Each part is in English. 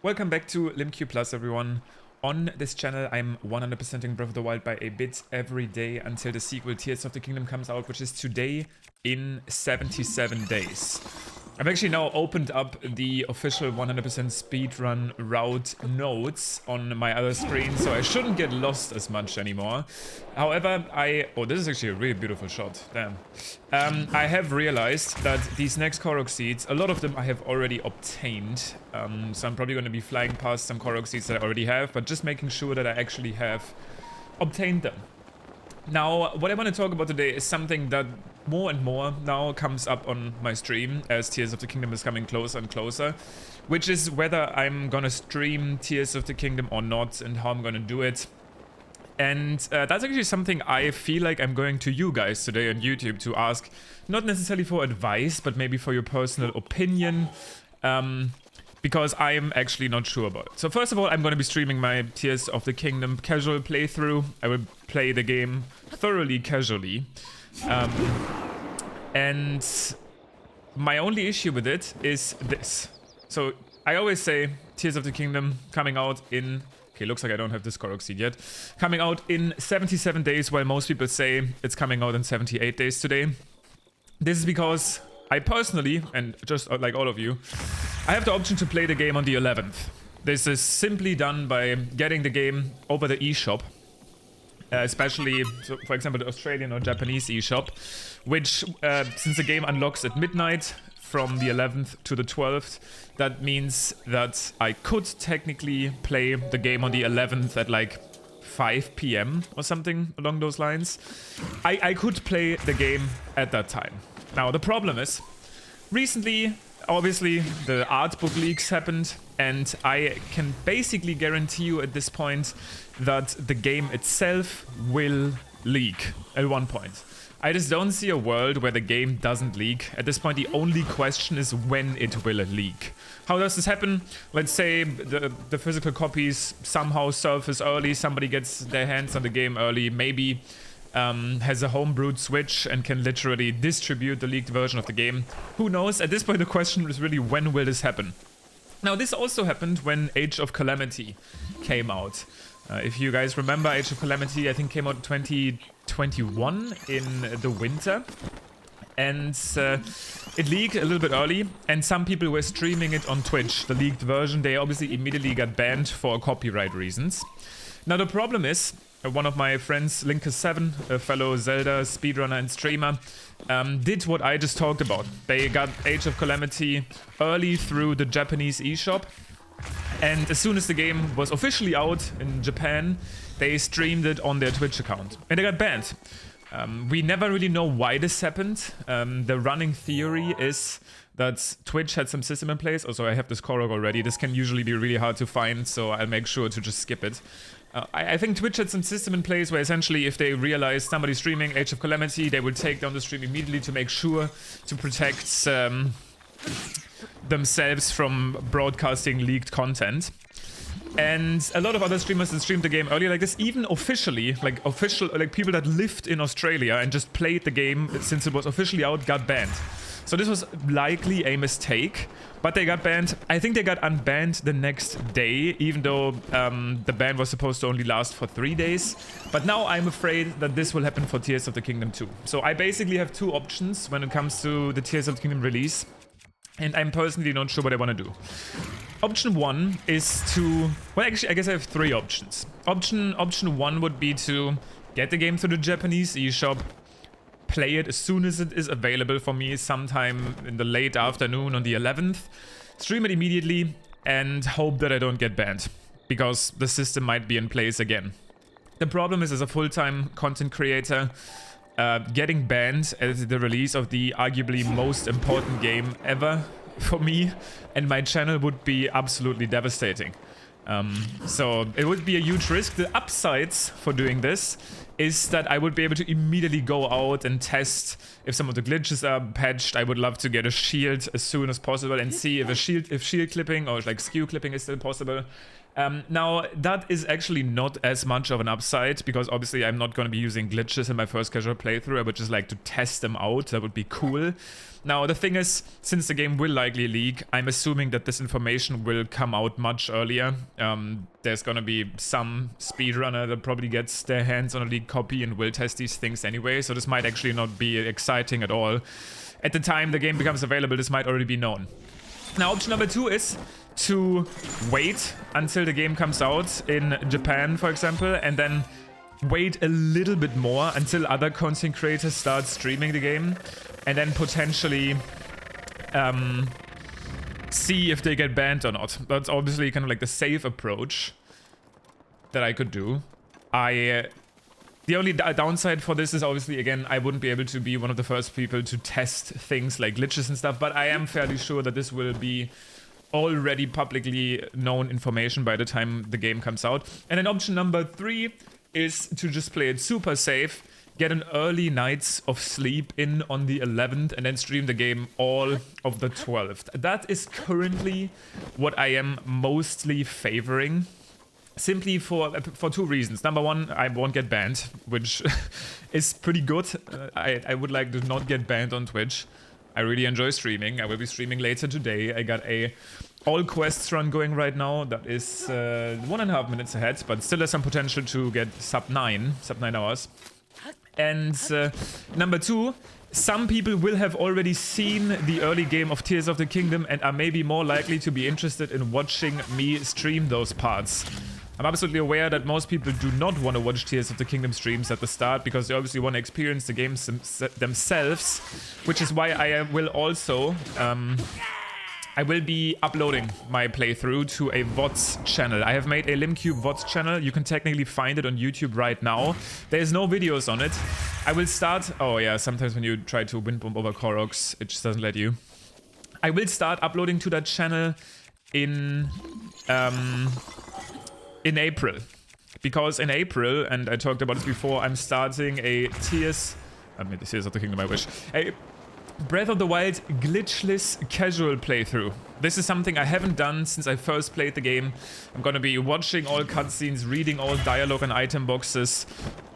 Welcome back to LimQ Plus, everyone. On this channel, I'm 100%ing Breath of the Wild by a bit every day until the sequel Tears of the Kingdom comes out, which is today in 77 days. I've actually now opened up the official 100% speedrun route notes on my other screen, so I shouldn't get lost as much anymore. However, oh, this is actually a really beautiful shot, damn. I have realized that these next Korok seeds, a lot of them I have already obtained, so I'm probably going to be flying past some Korok seeds that I already have, but just making sure that I actually have obtained them. Now, what I want to talk about today is something that more and more now comes up on my stream as Tears of the Kingdom is coming closer and closer, which is whether I'm gonna stream Tears of the Kingdom or not and how I'm gonna do it. And that's actually something I feel like I'm going to you guys today on YouTube to ask, not necessarily for advice, but maybe for your personal opinion, because I'm actually not sure about it. So first of all, I'm going to be streaming my Tears of the Kingdom casual playthrough. I will play the game thoroughly casually. And my only issue with it is this. So I always say Tears of the Kingdom coming out in... Okay, looks like I don't have this Korok seed yet. Coming out in 77 days, while most people say it's coming out in 78 days today. This is because I personally, and just like all of you, I have the option to play the game on the 11th. This is simply done by getting the game over the eShop. Especially, so for example, the Australian or Japanese eShop, which, since the game unlocks at midnight from the 11th to the 12th, that means that I could technically play the game on the 11th at like 5 PM or something along those lines. I could play the game at that time. Now, the problem is, recently, obviously, the art book leaks happened, and I can basically guarantee you at this point that the game itself will leak at one point. I just don't see a world where the game doesn't leak. At this point, the only question is when it will leak. How does this happen? Let's say the physical copies somehow surface early, somebody gets their hands on the game early, maybe has a homebrewed Switch and can literally distribute the leaked version of the game. Who knows? At this point, the question is really, when will this happen? Now, this also happened when Age of Calamity came out. If you guys remember, Age of Calamity, I think, came out in 2021 in the winter. And it leaked a little bit early, and some people were streaming it on Twitch, the leaked version. They obviously immediately got banned for copyright reasons. Now, the problem is, one of my friends, Linkus7, a fellow Zelda speedrunner and streamer, did what I just talked about. They got Age of Calamity early through the Japanese eShop. And as soon as the game was officially out in Japan, they streamed it on their Twitch account. And they got banned. We never really know why this happened. The running theory is that Twitch had some system in place. Also, I have this Korok already. This can usually be really hard to find, so I'll make sure to just skip it. I think Twitch had some system in place where essentially if they realize somebody's streaming Age of Calamity, they would take down the stream immediately to make sure to protect themselves from broadcasting leaked content. And a lot of other streamers that streamed the game earlier like this, even officially, like people that lived in Australia and just played the game since it was officially out, got banned. So this was likely a mistake, but they got banned. I think they got unbanned the next day, even though the ban was supposed to only last for 3 days. But now I'm afraid that this will happen for Tears of the Kingdom too. So I basically have two options when it comes to the Tears of the Kingdom release, and I'm personally not sure what I want to do. Option one is to... Well, actually, I guess I have three options. Option one would be to get the game through the Japanese eShop, play it as soon as it is available for me sometime in the late afternoon on the 11th, stream it immediately, and hope that I don't get banned, because the system might be in place again. The problem is, as a full-time content creator, getting banned at the release of the arguably most important game ever for me and my channel would be absolutely devastating. So it would be a huge risk. The upsides for doing this is that I would be able to immediately go out and test if some of the glitches are patched. I would love to get a shield as soon as possible and see if shield clipping or like skew clipping is still possible. Now, that is actually not as much of an upside, because obviously I'm not going to be using glitches in my first casual playthrough. I would just like to test them out. That would be cool. Now, the thing is, since the game will likely leak, I'm assuming that this information will come out much earlier. There's going to be some speedrunner that probably gets their hands on a leaked copy and will test these things anyway, so this might actually not be exciting at all. At the time the game becomes available, this might already be known. Now, option number 2 is to wait until the game comes out in Japan, for example, and then wait a little bit more until other content creators start streaming the game, and then potentially see if they get banned or not. That's obviously kind of like the safe approach that I could do. The only downside for this is obviously, again, I wouldn't be able to be one of the first people to test things like glitches and stuff, but I am fairly sure that this will be already publicly known information by the time the game comes out. And then option number 3 is to just play it super safe, get an early nights of sleep in on the 11th, and then stream the game all of the 12th. That is currently what I am mostly favoring. Simply for 2 reasons. Number 1, I won't get banned, which is pretty good. I would like to not get banned on Twitch. I really enjoy streaming. I will be streaming later today. I got a all quests run going right now. That is 1.5 minutes ahead, but still has some potential to get sub 9 hours. And number 2, some people will have already seen the early game of Tears of the Kingdom and are maybe more likely to be interested in watching me stream those parts. I'm absolutely aware that most people do not want to watch Tears of the Kingdom streams at the start, because they obviously want to experience the games themselves, which is why I will also, I will be uploading my playthrough to a VODs channel. I have made a Limcube VODs channel. You can technically find it on YouTube right now. There's no videos on it. I will start, oh yeah, sometimes when you try to wind bomb over Koroks, it just doesn't let you. I will start uploading to that channel in April, because in April, and I talked about this before, I'm starting a Tears of the Kingdom, I wish, a Breath of the Wild glitchless casual playthrough. This is something I haven't done since I first played the game. I'm gonna be watching all cutscenes, reading all dialogue and item boxes,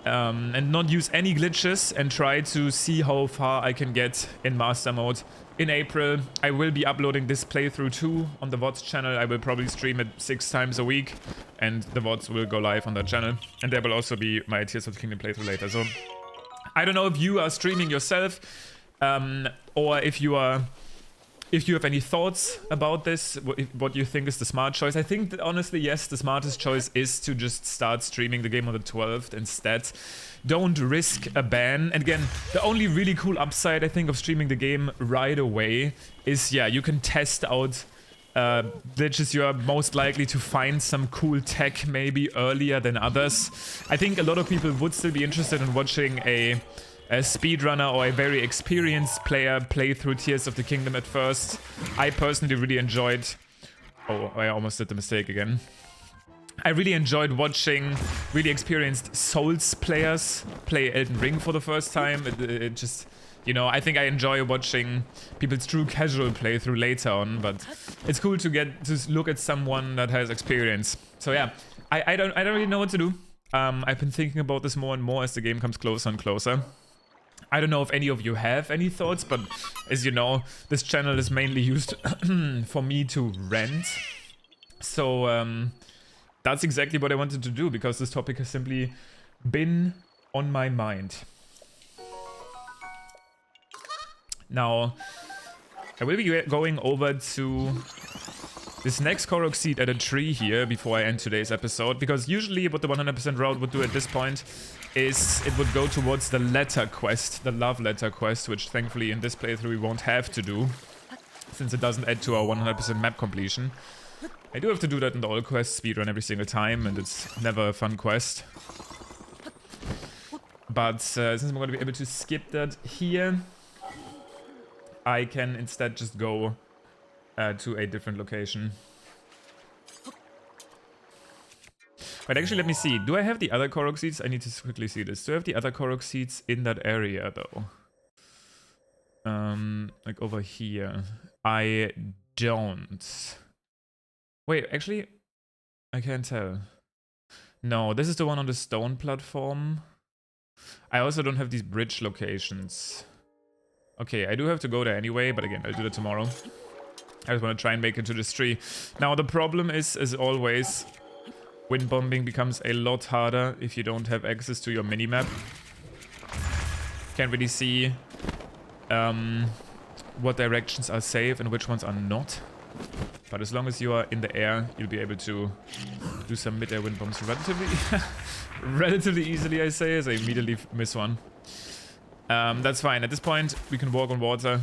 and not use any glitches, and try to see how far I can get in master mode. In April, I will be uploading this playthrough too on the VODs channel. I will probably stream it 6 times a week, and the VODs will go live on that channel. And there will also be my Tears of the Kingdom playthrough later. So I don't know if you are streaming yourself, or if you have any thoughts about this, what you think is the smart choice. I think that honestly, yes, the smartest choice is to just start streaming the game on the 12th instead. Don't risk a ban. And again, the only really cool upside, I think, of streaming the game right away is, yeah, you can test out glitches. You are most likely to find some cool tech maybe earlier than others. I think a lot of people would still be interested in watching a speedrunner or a very experienced player play through Tears of the Kingdom at first. I personally really enjoyed... Oh, I almost did the mistake again. I really enjoyed watching really experienced Souls players play Elden Ring for the first time. It just, you know, I think I enjoy watching people's true casual playthrough later on, but it's cool to get to look at someone that has experience. So yeah, I don't really know what to do. I've been thinking about this more and more as the game comes closer and closer. I don't know if any of you have any thoughts, but as you know, this channel is mainly used for me to rant. So that's exactly what I wanted to do, because this topic has simply been on my mind. Now, I will be going over to this next Korok seed at a tree here before I end today's episode, because usually what the 100% route would do at this point is it would go towards the letter quest, the love letter quest, which thankfully in this playthrough we won't have to do, since it doesn't add to our 100% map completion. I do have to do that in the all quest speedrun every single time, and it's never a fun quest. But since I'm going to be able to skip that here, I can instead just go to a different location. But actually, let me see. Do I have the other Korok seeds? I need to quickly see this. Do I have the other Korok seeds in that area, though? Like over here. I don't. Wait, actually, I can't tell. No, this is the one on the stone platform. I also don't have these bridge locations. Okay, I do have to go there anyway, but again, I'll do that tomorrow. I just want to try and make it to this tree. Now, the problem is, as always, wind bombing becomes a lot harder if you don't have access to your minimap. Can't really see what directions are safe and which ones are not. But as long as you are in the air, you'll be able to do some mid-air wind bombs relatively easily, I say, as I immediately miss one. That's fine. At this point, we can walk on water,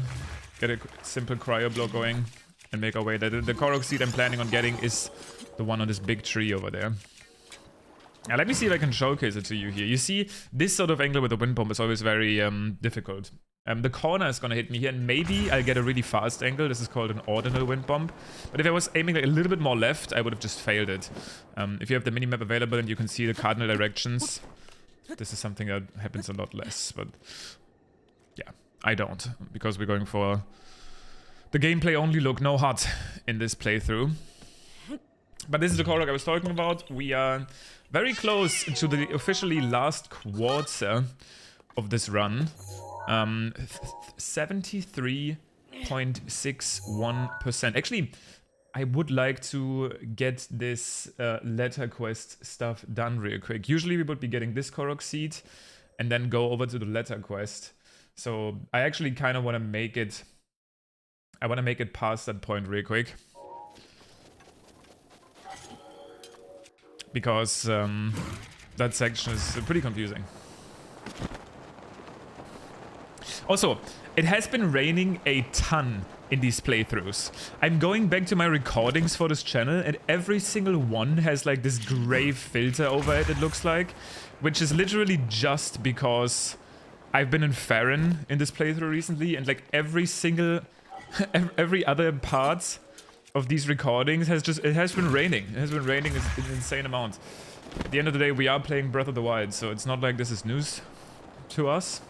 get a simple cryo block going, and make our way there. The Korok seed I'm planning on getting is the one on this big tree over there. Now, let me see if I can showcase it to you here. You see, this sort of angle with the wind bomb is always very difficult. The corner is going to hit me here, and maybe I'll get a really fast angle. This is called an ordinal wind bomb. But if I was aiming like a little bit more left, I would have just failed it. If you have the minimap available and you can see the cardinal directions, this is something that happens a lot less. But yeah, I don't, because we're going for the gameplay only look, no HUD in this playthrough. But this is the Korok I was talking about. We are very close to the officially last quarter of this run. 73.61%. Actually, I would like to get this letter quest stuff done real quick. Usually we would be getting this Korok seed and then go over to the letter quest. So I actually kind of want to make it... I want to make it past that point real quick. Because that section is pretty confusing. Also, it has been raining a ton in these playthroughs. I'm going back to my recordings for this channel, and every single one has like this gray filter over it, it looks like. Which is literally just because I've been in Farron in this playthrough recently, and like every single... every other part of these recordings has been raining. It has been raining an insane amount. At the end of the day, we are playing Breath of the Wild, so it's not like this is news to us.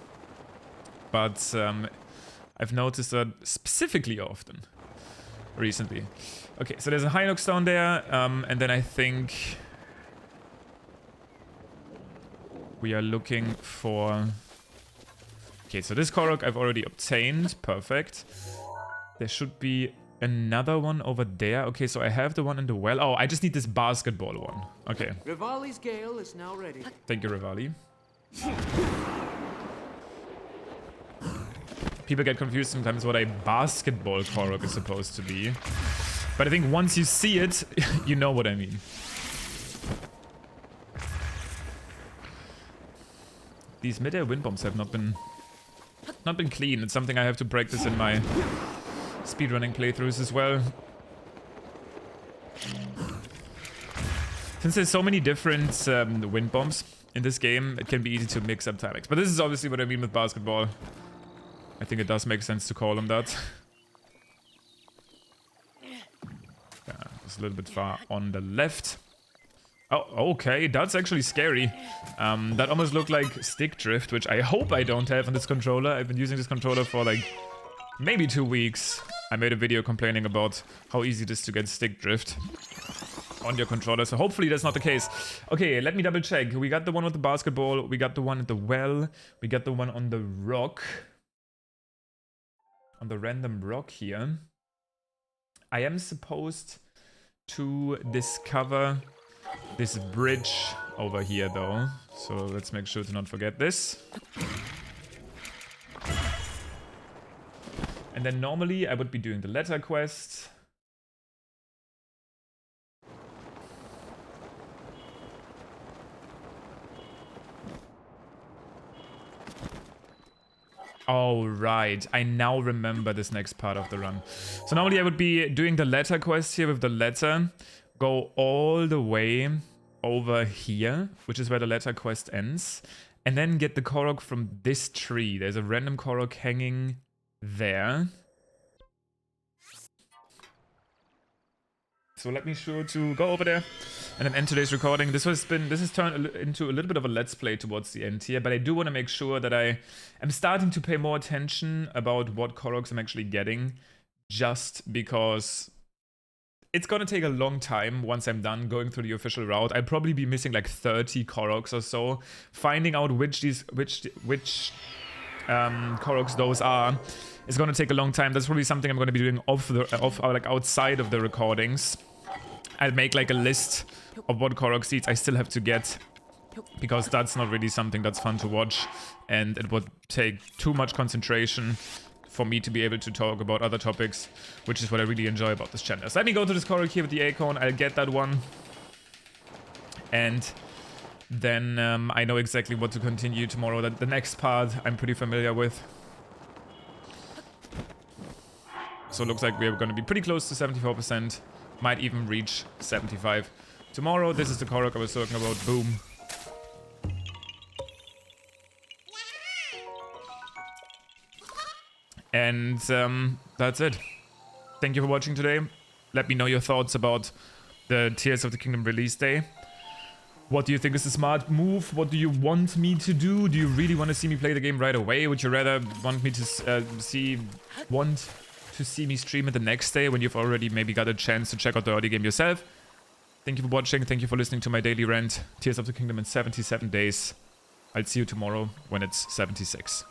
But I've noticed that specifically often recently. Okay, so there's a Hinox down there, and then I think we are looking for... Okay, so this Korok I've already obtained. Perfect. There should be another one over there. Okay, so I have the one in the well. Oh, I just need this basketball one. Okay. Rivali's gale is now ready. Thank you, Rivali. People get confused sometimes what a basketball Korok is supposed to be. But I think once you see it, you know what I mean. These mid-air wind bombs have not been clean. It's something I have to practice in my speedrunning playthroughs as well. Since there's so many different wind bombs in this game, it can be easy to mix up timings. But this is obviously what I mean with basketball. I think it does make sense to call them that. Yeah, it's a little bit far on the left. Oh, okay, that's actually scary. That almost looked like stick drift, which I hope I don't have on this controller. I've been using this controller for like maybe 2 weeks. I made a video complaining about how easy it is to get stick drift on your controller, so hopefully that's not the case. Okay, let me double check. We got the one with the basketball, we got the one at the well, we got the one on the rock. On the random rock here. I am supposed to discover this bridge over here though, so let's make sure to not forget this. And then normally I would be doing the letter quest. Oh, right. I now remember this next part of the run. So normally I would be doing the letter quest here with the letter. Go all the way over here, which is where the letter quest ends. And then get the Korok from this tree. There's a random Korok hanging there. So let me sure to go over there and then end today's recording. This has turned into a little bit of a let's play towards the end here, but I do want to make sure that I am starting to pay more attention about what Koroks I'm actually getting, just because it's gonna take a long time once I'm done going through the official route. I'll probably be missing like 30 Koroks or so. Finding out which Koroks those are is gonna take a long time. That's probably something I'm gonna be doing outside of the recordings. I'll make like a list of what Korok seeds I still have to get, because that's not really something that's fun to watch, and it would take too much concentration for me to be able to talk about other topics, which is what I really enjoy about this channel. So let me go to this Korok here with the Acorn. I'll get that one, and then I know exactly what to continue tomorrow. The next part I'm pretty familiar with. So it looks like we're going to be pretty close to 74%. Might even reach 75 tomorrow. This is the Korok I was talking about. Boom. And that's it. Thank you for watching today. Let me know your thoughts about the Tears of the Kingdom release day. What do you think is a smart move? What do you want me to do? Do you really want to see me play the game right away? Would you rather want me to see me stream it the next day when you've already maybe got a chance to check out the early game yourself? Thank you for watching. Thank you for listening to my daily rant. Tears of the Kingdom in 77 days. I'll see you tomorrow when it's 76.